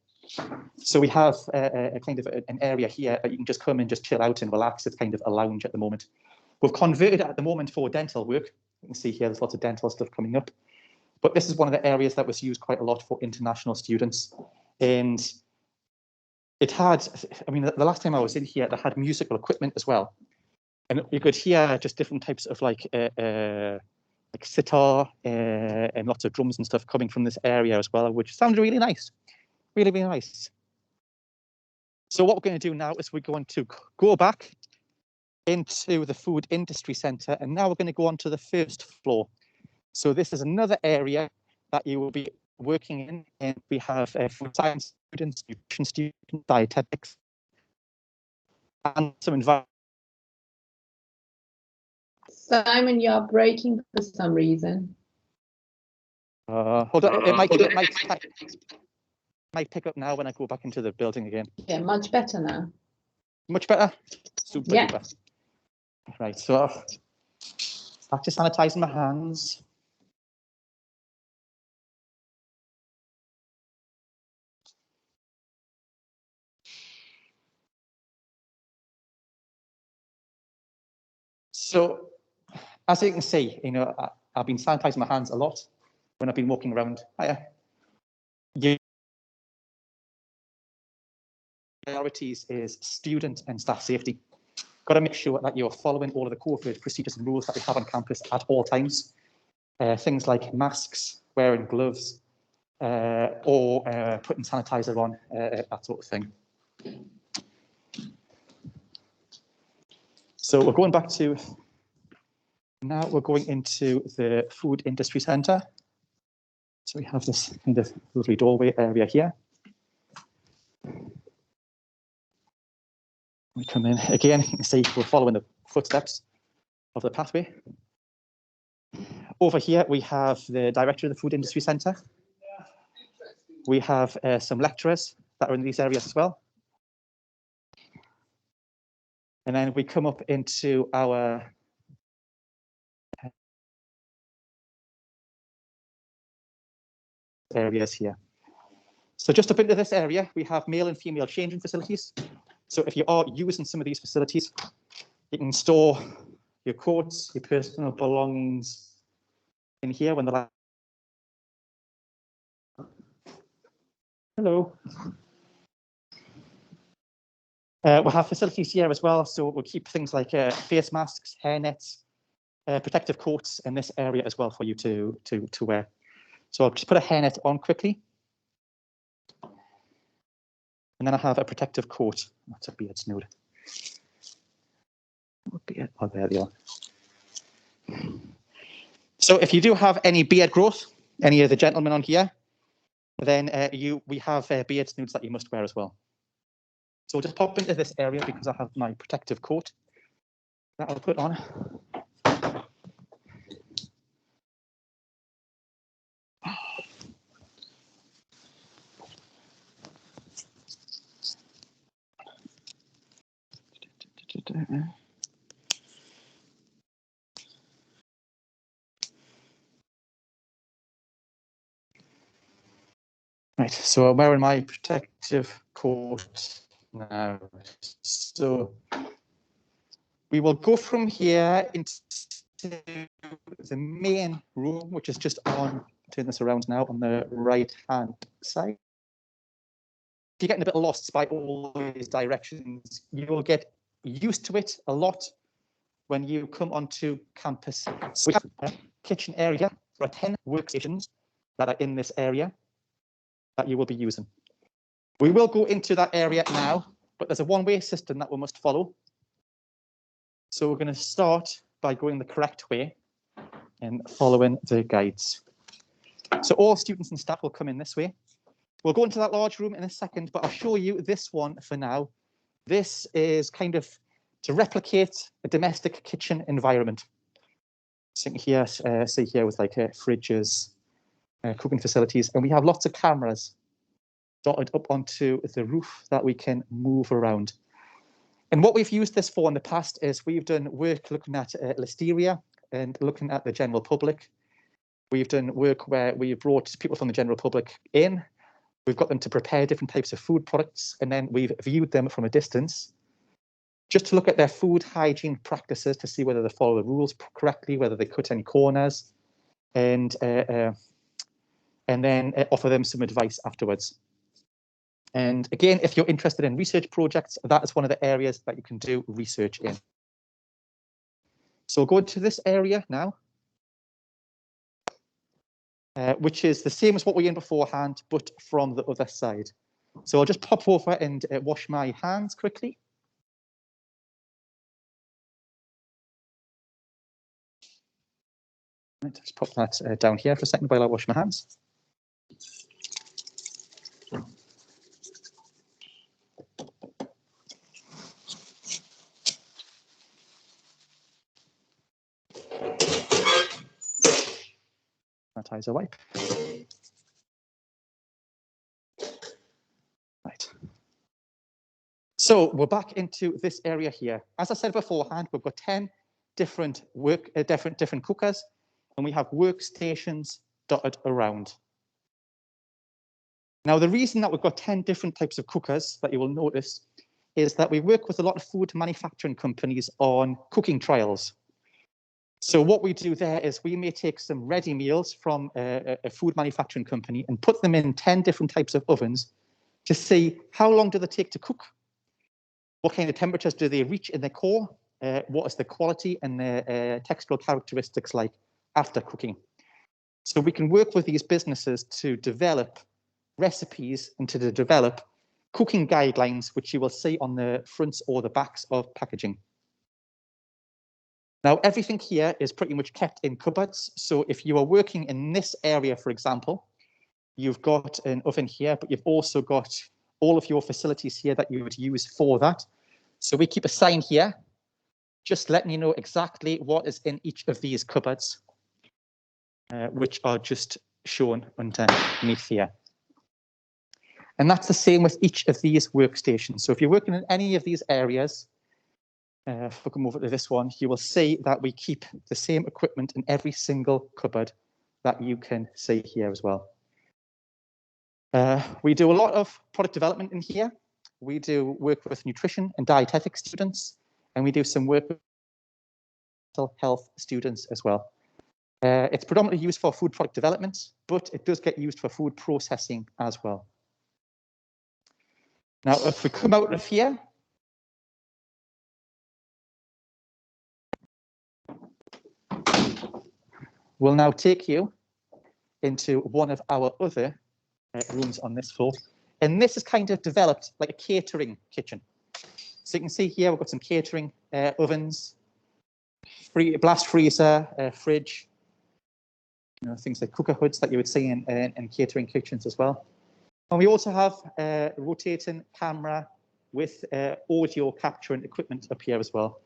Speaker 2: So we have a kind of an area here that you can just come and just chill out and relax. It's kind of a lounge at the moment. We've converted it at the moment for dental work. You can see here there's lots of dental stuff coming up. But this is one of the areas that was used quite a lot for international students. And it had, I mean, the last time I was in here, they had musical equipment as well. And you could hear just different types of like sitar and lots of drums and stuff coming from this area as well, which sounded really nice. Really, really nice. So what we're going to do now is we're going to go back into the food industry centre, and now we're going to go on to the first floor. So this is another area that you will be working in, and we have food science students, nutrition students, dietetics, and some environment.
Speaker 1: Simon, you're breaking for some reason.
Speaker 2: Hold on, it might pick up now when I go back into the building again.
Speaker 1: Yeah, much better now.
Speaker 2: Much better? Super duper. Right, so back to sanitising my hands. So, as you can see, you know, I've been sanitising my hands a lot when I've been walking around. Priorities is student and staff safety. Got to make sure that you're following all of the COVID procedures and rules that we have on campus at all times. Things like masks, wearing gloves, or putting sanitizer on, that sort of thing. So we're going back to, now we're going into the food industry centre. So we have this kind of lovely doorway area here. We come in again, you can see we're following the footsteps of the pathway. Over here, we have the director of the food industry centre. We have some lecturers that are in these areas as well. And then we come up into our areas here. So just up into this area, we have male and female changing facilities. So if you are using some of these facilities, you can store your coats, your personal belongings in here when the hello. We'll have facilities here as well, so we'll keep things like face masks, hair nets, protective coats in this area as well for you to wear. So I'll just put a hairnet on quickly. And then I have a protective coat. That's a beard snood. Oh, there they are. So if you do have any beard growth, any of the gentlemen on here, then we have beard snoods that you must wear as well. So we'll just pop into this area because I have my protective coat that I'll put on. Right, so I'm wearing my protective coat now. So we will go from here into the main room, which is just on, turn this around now, on the right-hand side. If you're getting a bit lost by all these directions, you will get used to it a lot when you come onto campus. So we have a kitchen area. There are 10 workstations that are in this area that you will be using. We will go into that area now, but there's a one-way system that we must follow. So we're going to start by going the correct way and following the guides. So all students and staff will come in this way. We'll go into that large room in a second, but I'll show you this one for now. This is kind of to replicate a domestic kitchen environment. Sitting here, see here with like fridges, cooking facilities, and we have lots of cameras dotted up onto the roof that we can move around. And what we've used this for in the past is we've done work looking at listeria and looking at the general public. We've done work where we've brought people from the general public in. We've got them to prepare different types of food products, and then we've viewed them from a distance just to look at their food hygiene practices to see whether they follow the rules correctly, whether they cut any corners, and then offer them some advice afterwards. And again, if you're interested in research projects, that is one of the areas that you can do research in. So we'll go into this area now, which is the same as what we were in beforehand, but from the other side. So I'll just pop over and wash my hands quickly. Right, just pop that down here for a second while I wash my hands. Sanitizer wipe. Right. So we're back into this area here. As I said beforehand, we've got 10 different different cookers, and we have workstations dotted around. Now, the reason that we've got 10 different types of cookers that you will notice is that we work with a lot of food manufacturing companies on cooking trials. So what we do there is we may take some ready meals from a food manufacturing company and put them in 10 different types of ovens to see how long do they take to cook. What kind of temperatures do they reach in their core? What is the quality and the textural characteristics like after cooking? So we can work with these businesses to develop recipes and to develop cooking guidelines, which you will see on the fronts or the backs of packaging. Now, everything here is pretty much kept in cupboards. So if you are working in this area, for example, you've got an oven here, but you've also got all of your facilities here that you would use for that. So we keep a sign here, just letting you know exactly what is in each of these cupboards, which are just shown underneath here. And that's the same with each of these workstations. So if you're working in any of these areas, if we come over to this one, you will see that we keep the same equipment in every single cupboard that you can see here as well. We do a lot of product development in here. We do work with nutrition and dietetic students, and we do some work with mental health students as well. It's predominantly used for food product development, but it does get used for food processing as well. Now, if we come out of here, we'll now take you into one of our other rooms on this floor. And this is kind of developed like a catering kitchen. So you can see here, we've got some catering ovens, blast freezer, fridge, things like cooker hoods that you would see in catering kitchens as well. And we also have a rotating camera with audio capturing equipment up here as well.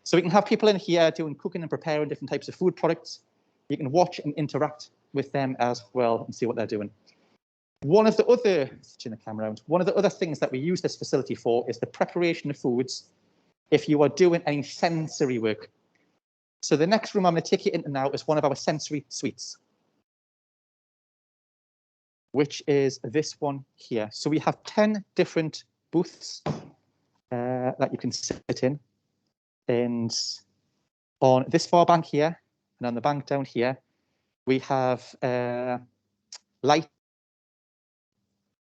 Speaker 2: So we can have people in here doing cooking and preparing different types of food products. You can watch and interact with them as well and see what they're doing. One of the other things that we use this facility for is the preparation of foods if you are doing any sensory work. So the next room I'm going to take you into now is one of our sensory suites, which is this one here. So we have 10 different booths that you can sit in. And on this far bank here, and on the bank down here, we have light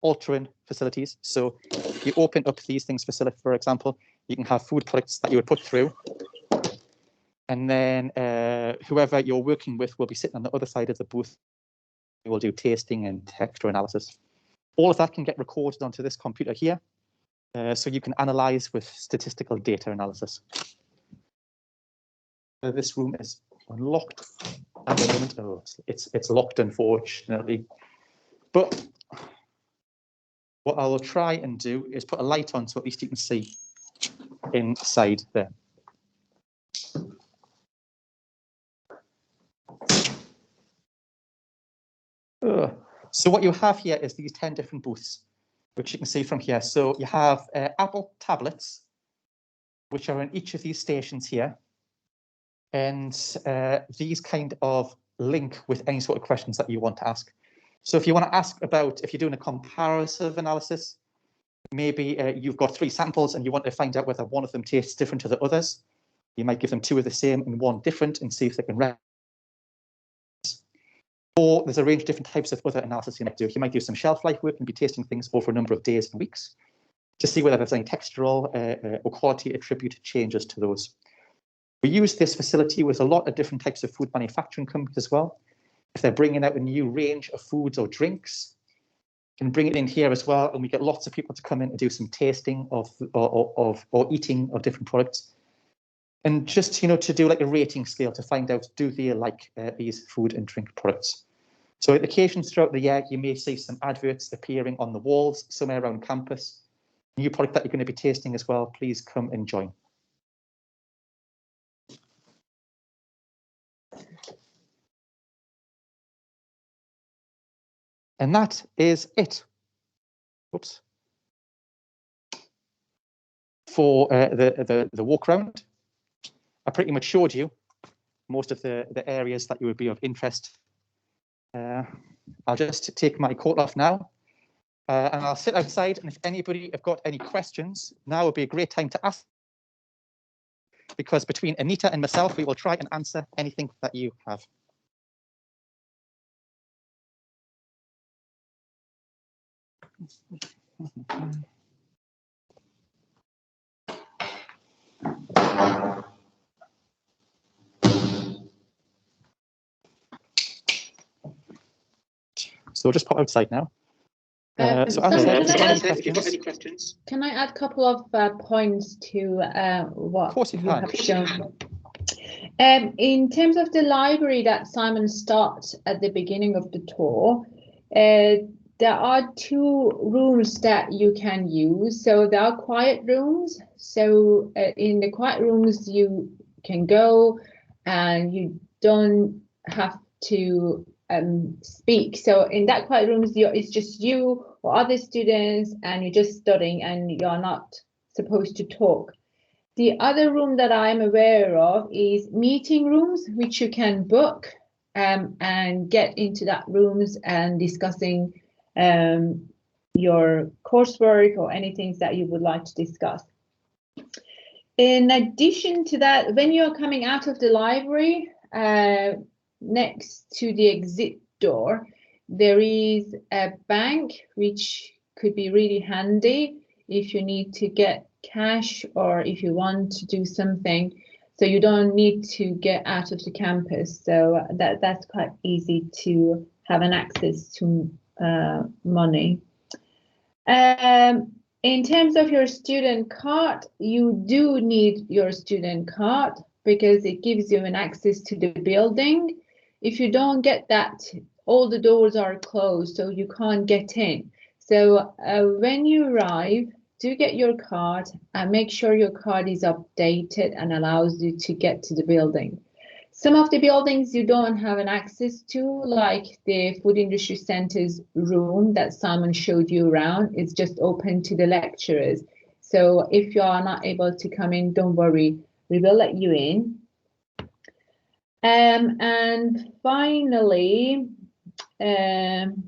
Speaker 2: altering facilities. So if you open up these things, for example, you can have food products that you would put through. And then whoever you're working with will be sitting on the other side of the booth. We will do tasting and texture analysis. All of that can get recorded onto this computer here, so you can analyze with statistical data analysis. This room is unlocked at the moment. Oh, it's locked, unfortunately. But what I will try and do is put a light on so at least you can see inside there. So what you have here is these 10 different booths, which you can see from here. So you have Apple tablets, which are in each of these stations here. And these kind of link with any sort of questions that you want to ask. So if you want to ask about, if you're doing a comparative analysis, maybe you've got 3 samples and you want to find out whether one of them tastes different to the others, you might give them 2 of the same and 1 different and see if they can recognize. Or there's a range of different types of other analysis you might do. You might do some shelf life work and be tasting things over a number of days and weeks to see whether there's any textural or quality attribute changes to those. We use this facility with a lot of different types of food manufacturing companies as well. If they're bringing out a new range of foods or drinks, can bring it in here as well, and we get lots of people to come in and do some tasting or eating of different products. And just, to do like a rating scale to find out, do they like these food and drink products? So at occasions throughout the year, you may see some adverts appearing on the walls somewhere around campus. New product that you're going to be tasting as well, please come and join. And that is it. Oops. For the walk around. I pretty much showed you most of the areas that you would be of interest. I'll just take my coat off now, and I'll sit outside, and if anybody have got any questions, now would be a great time to ask, because between Anita and myself, we will try and answer anything that you have. So we'll just pop outside now. So as I said, if you've got any questions.
Speaker 1: Can I add a couple of points to what you have shown? In terms of the library that Simon starts at the beginning of the tour, there are two rooms that you can use. So there are quiet rooms. So in the quiet rooms, you can go and you don't have to speak. So in that quiet rooms, it's just you or other students and you're just studying and you're not supposed to talk. The other room that I'm aware of is meeting rooms, which you can book and get into that rooms and discussing your coursework or anything that you would like to discuss. In addition to that, when you're coming out of the library, next to the exit door, there is a bank, which could be really handy if you need to get cash or if you want to do something. So you don't need to get out of the campus. So that's quite easy to have an access to money. In terms of your student card, you do need your student card because it gives you an access to the building. If you don't get that, all the doors are closed, so you can't get in. So when you arrive, do get your card and make sure your card is updated and allows you to get to the building. Some of the buildings you don't have an access to, like the Food Industry Centre's room that Simon showed you around, is just open to the lecturers. So if you are not able to come in, don't worry, we will let you in. And finally, in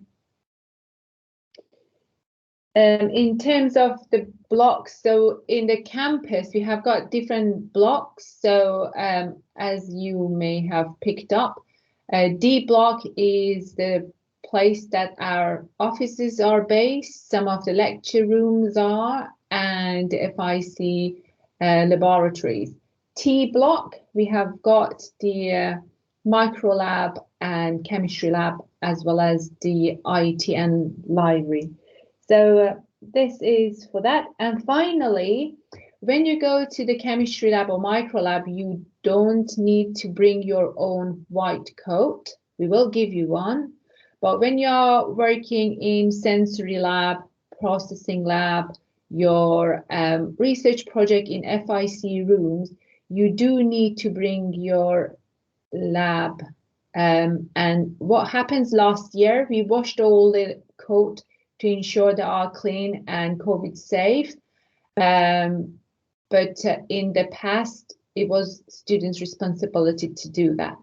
Speaker 1: terms of the blocks, so in the campus, we have got different blocks. So as you may have picked up, D block is the place that our offices are based. Some of the lecture rooms are, and FIC laboratories. T block, we have got the micro lab and chemistry lab, as well as the IT and library. So this is for that. And finally, when you go to the chemistry lab or micro lab, you don't need to bring your own white coat. We will give you one. But when you're working in sensory lab, processing lab, your research project in FIC rooms, you do need to bring your lab. And what happens last year, we washed all the coat to ensure they are clean and COVID safe. But in the past, it was students' responsibility to do that.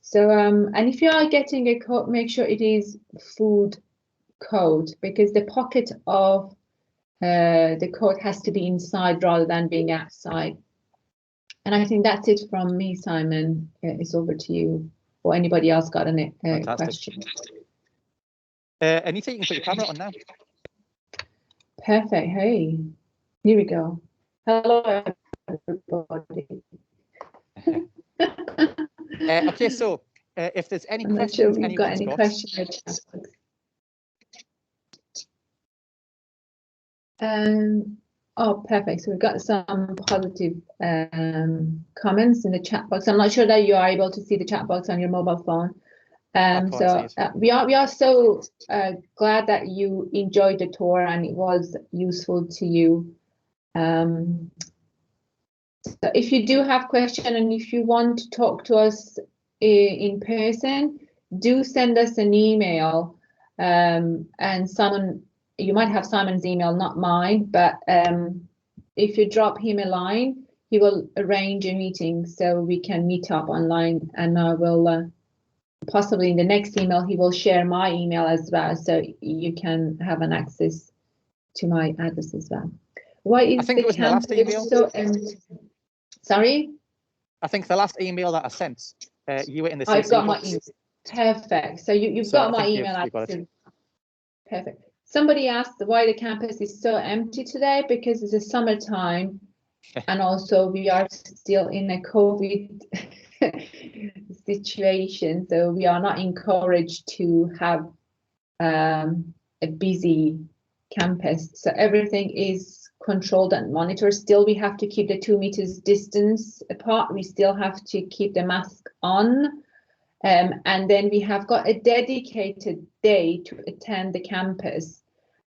Speaker 1: So, and if you are getting a coat, make sure it is food coat, because the pocket of the coat has to be inside rather than being outside. And I think that's it from me, Simon. It's over to you, or anybody else got a question.
Speaker 2: Anita, you can put your camera on now.
Speaker 1: Perfect. Hey, here we go. Hello, everybody.
Speaker 2: Okay, so if there's any questions,
Speaker 1: we've got any questions. Oh, perfect. So we've got some positive comments in the chat box. I'm not sure that you are able to see the chat box on your mobile phone. So we are so glad that you enjoyed the tour and it was useful to you. So if you do have questions and if you want to talk to us in person, do send us an email. And Simon, you might have Simon's email, not mine, but if you drop him a line, he will arrange a meeting so we can meet up online, and I will possibly in the next email, he will share my email as well, so you can have an access to my address as well. Why is the campus so empty? Sorry?
Speaker 2: I think the last email that I sent, you were in the CC
Speaker 1: I've got
Speaker 2: box.
Speaker 1: my email. Perfect. So you've got my email address. Perfect. Somebody asked why the campus is so empty today, because it's a summertime and also we are still in a COVID situation, so we are not encouraged to have a busy campus. So everything is controlled and monitored. Still, we have to keep the 2 meters distance apart. We still have to keep the mask on. And then we have got a dedicated day to attend the campus,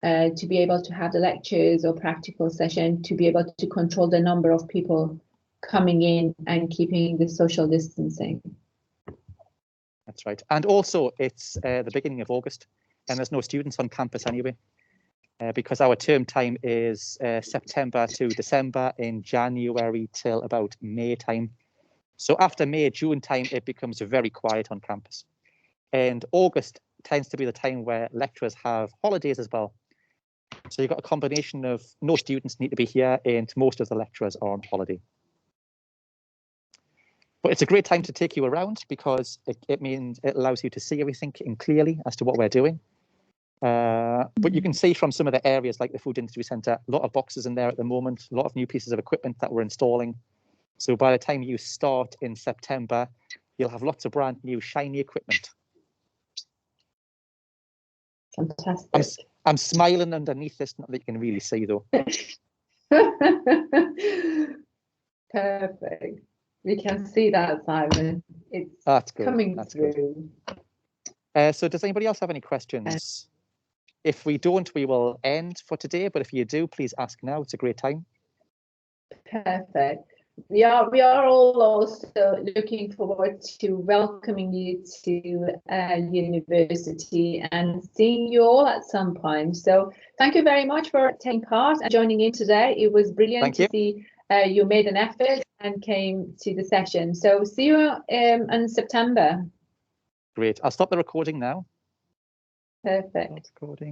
Speaker 1: to be able to have the lectures or practical session, to be able to control the number of people coming in and keeping the social distancing.
Speaker 2: That's right. And also it's the beginning of August and there's no students on campus anyway, because our term time is September to December, in January till about May time. So after May, June time, it becomes very quiet on campus. And August tends to be the time where lecturers have holidays as well. So you've got a combination of no students need to be here and most of the lecturers are on holiday. But it's a great time to take you around because it means it allows you to see everything clearly as to what we're doing. But you can see from some of the areas like the Food Industry Centre, a lot of boxes in there at the moment, a lot of new pieces of equipment that we're installing. So by the time you start in September, you'll have lots of brand new shiny equipment.
Speaker 1: Fantastic.
Speaker 2: I'm smiling underneath this, not that you can really see though.
Speaker 1: Perfect. We can see that, Simon. It's coming through.
Speaker 2: So does anybody else have any questions? If we don't, we will end for today. But if you do, please ask now. It's a great time.
Speaker 1: Perfect. We are all also looking forward to welcoming you to university and seeing you all at some point. So thank you very much for taking part and joining in today. It was brilliant to see you made an effort and came to the session. So see you in September.
Speaker 2: Great. I'll stop the recording now.
Speaker 1: Perfect.
Speaker 2: Recording.